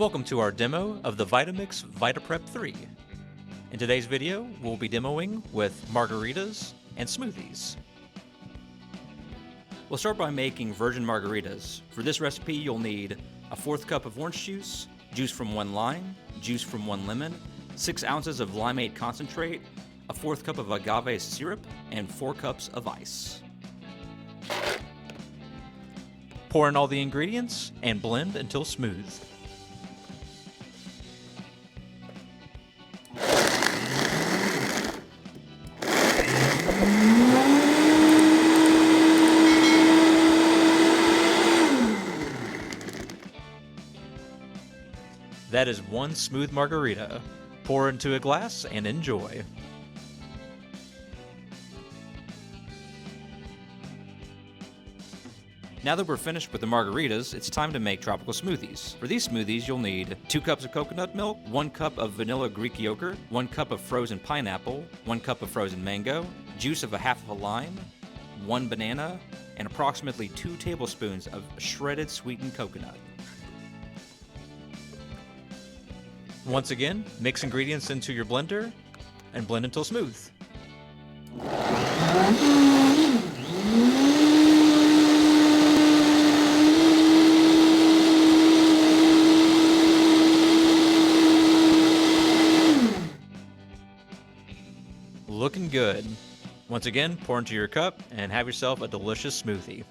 Welcome to our demo of the Vitamix Vita-Prep 3. In today's video, we'll be demoing with margaritas and smoothies. We'll start by making virgin margaritas. For this recipe, you'll need a 1/4 cup of orange juice, juice from 1 lime, juice from 1 lemon, 6 ounces of limeade concentrate, a 1/4 cup of agave syrup, and 4 cups of ice. Pour in all the ingredients and blend until smooth. That is one smooth margarita. Pour into a glass and enjoy. Now that we're finished with the margaritas, it's time to make tropical smoothies. For these smoothies, you'll need 2 cups of coconut milk, 1 cup of vanilla Greek yogurt, 1 cup of frozen pineapple, 1 cup of frozen mango, juice of a half of a lime, 1 banana, and approximately 2 tablespoons of shredded sweetened coconut. Once again, mix ingredients into your blender and blend until smooth. Looking good. Once again, pour into your cup and have yourself a delicious smoothie.